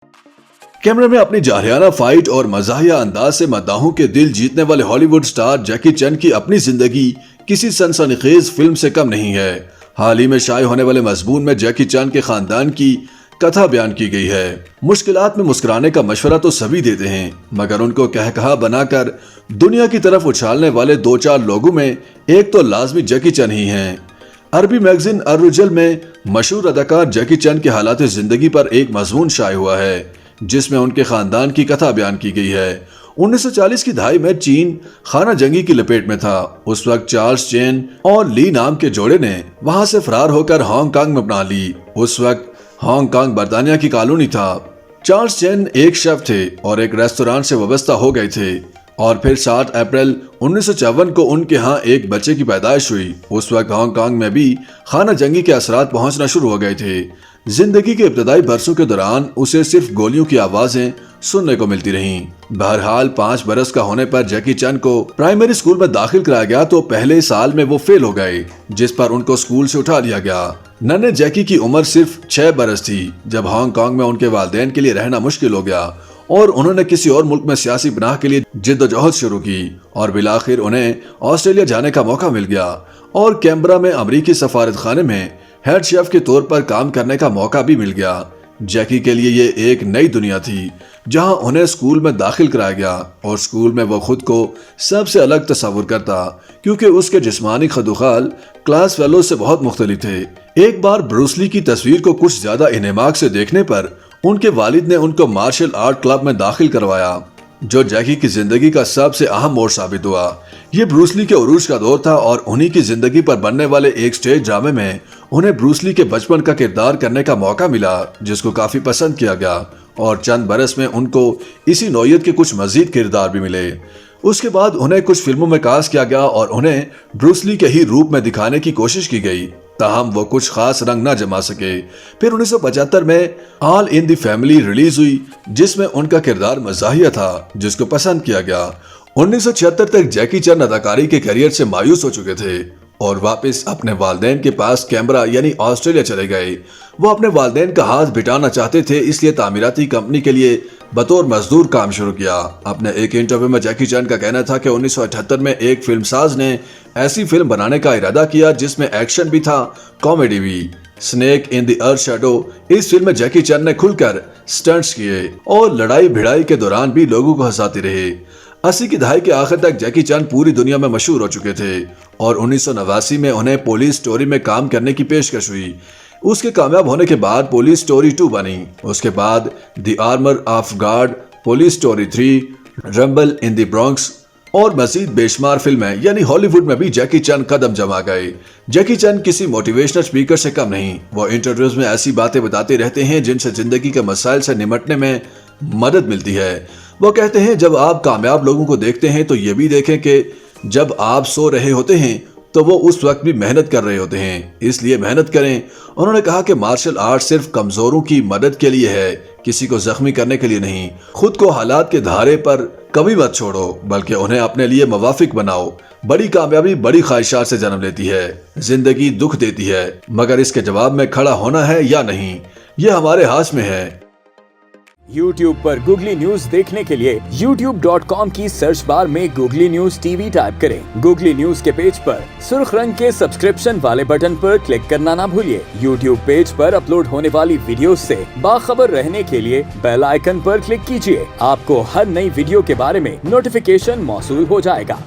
कैमरे में अपनी जाहिराना फाइट और मजाहिया अंदाज से मद्दाहों के दिल जीतने वाले हॉलीवुड स्टार जैकी चैन की अपनी जिंदगी किसी सनसनीखेज फिल्म से कम नहीं है। हाल ही में शाये होने वाले मजमून में जैकी चैन के खानदान की कथा बयान की गई है। मुश्किलात में मुस्कुराने का मशवरा तो सभी देते हैं, मगर उनको कहकहा बनाकर दुनिया की तरफ उछालने वाले दो चार लोगों में एक तो लाजमी जैकी चैन ही हैं। अरबी मैगजीन अर-रुजल में मशहूर अदाकार जैकी चैन के हालात जिंदगी पर एक मजमून शाये हुआ है, जिसमें उनके खानदान की कथा बयान की गई है। 1940 की दहाई में चीन खाना जंगी की लपेट में था। उस वक्त चार्ल्स चेन और ली नाम के जोड़े ने वहां से फरार होकर हांगकांग में बना ली। उस वक्त हांगकांग बर्तानिया की कॉलोनी था। चार्ल्स चेन एक शेफ थे और एक रेस्टोरेंट से वाबस्ता हो गए थे और फिर 7 अप्रैल 1954 को उनके यहाँ एक बच्चे की पैदाइश हुई। उस वक्त हांगकांग में भी खाना जंगी के असरात पहुंचना शुरू हो गए थे। जिंदगी के इब्तदाई बरसों के दौरान उसे सिर्फ गोलियों की आवाजें सुनने को मिलती रहीं। बहरहाल 5 बरस का होने पर जैकी चैन को प्राइमरी स्कूल में दाखिल कराया गया तो पहले साल में वो फेल हो गए, जिस पर उनको स्कूल से उठा लिया गया। नन्हे जैकी की उम्र सिर्फ 6 बरस थी जब हांगकांग में उनके वालिदैन के लिए रहना मुश्किल हो गया और उन्होंने किसी और मुल्क में सियासी पनाह के लिए जिद्दोजहद शुरू की और बिलाखिर उन्हें ऑस्ट्रेलिया जाने का मौका मिल गया और कैनबरा में अमरीकी सफारत खाने में हेड शेफ के तौर पर काम करने का मौका भी मिल गया। जैकी के लिए ये एक नई दुनिया थी जहां उन्हें स्कूल में दाखिल कराया गया और स्कूल में वो खुद को सबसे अलग तस्वुर करता, क्योंकि उसके जिस्मानी खदुखाल क्लास फेलो से बहुत मुख्तलिफ थे। एक बार ब्रूस ली की तस्वीर को कुछ ज्यादा इनेमाक से देखने पर उनके वालिद ने उनको मार्शल आर्ट क्लब में दाखिल करवाया, जो जैकी की जिंदगी का सबसे अहम मोड़ साबित हुआ। ये ब्रूस ली के उरूज का दौर था और उन्हीं की जिंदगी पर बनने वाले एक स्टेज ड्रामे में उन्हें ब्रूस ली के बचपन का किरदार करने का मौका मिला, जिसको काफी पसंद किया गया और चंद बरस में उनको इसी नौयत के कुछ मजीद किरदार भी मिले। उसके बाद उन्हें कुछ फिल्मों में कास्ट किया गया और उन्हें ब्रूस ली के ही रूप में दिखाने की कोशिश की गई, ताहम वो कुछ खास रंग न जमा सके। फिर 1975 में all in the family release हुई, जिसमें उनका किरदार मजाहिया था, जिसको पसंद किया गया। 1976 तक जैकी चैन अदाकारी के करियर से मायूस हो चुके थे और वापस अपने वालिदैन के पास कैनबरा यानी ऑस्ट्रेलिया चले गए। वो अपने वालिदैन का हाथ बिटाना चाहते थे, इसलिए तामीराती कंपनी के लिए बतौर मजदूर काम शुरू किया। अपने एक इंटरव्यू में जैकी चैन का कहना था कि 1978 में एक फिल्मसाज ने ऐसी फिल्म बनाने का इरादा किया जिसमें एक्शन भी था, कॉमेडी भी। Snake in the earth shadow, इस फिल्म में जैकी चैन ने खुलकर स्टंट्स किए और लड़ाई भिड़ाई के दौरान भी लोगों को हंसाते रहे। 80 की दहाई के आखिर तक जैकी चैन पूरी दुनिया में मशहूर हो चुके थे और 1989 में उन्हें पुलिस स्टोरी में काम करने की पेशकश हुई। उसके कामयाब होने के बाद पुलिस स्टोरी 2 बनी। उसके बाद the armour of God, police story 3, rumble in the Bronx और मजीद बेशुमार फिल्में, यानी हॉलीवुड में भी जैकी चैन कदम जमा गए। जैकी चैन किसी मोटिवेशनल स्पीकर से कम नहीं। वो इंटरव्यूज में ऐसी बातें बताते रहते हैं जिनसे जिंदगी के मसाइल से निपटने में मदद मिलती है। वो कहते हैं, जब आप कामयाब लोगों को देखते हैं तो ये भी देखें कि जब आप सो रहे होते हैं तो वो उस वक्त भी मेहनत कर रहे होते हैं, इसलिए मेहनत करें। उन्होंने कहा कि मार्शल आर्ट सिर्फ कमजोरों की मदद के लिए है, किसी को जख्मी करने के लिए नहीं। खुद को हालात के धारे पर कभी मत छोड़ो, बल्कि उन्हें अपने लिए मुवाफिक बनाओ। बड़ी कामयाबी बड़ी ख्वाहिशात से जन्म लेती है। जिंदगी दुख देती है, मगर इसके जवाब में खड़ा होना है या नहीं, ये हमारे हाथ में है। YouTube पर गूगली न्यूज देखने के लिए youtube.com की सर्च बार में गूगली न्यूज टीवी टाइप करें। गूगली न्यूज के पेज पर सुर्ख रंग के सब्सक्रिप्शन वाले बटन पर क्लिक करना ना भूलिए। YouTube पेज पर अपलोड होने वाली वीडियो से बाखबर रहने के लिए बेल आइकन पर क्लिक कीजिए। आपको हर नई वीडियो के बारे में नोटिफिकेशन मौसूल हो जाएगा।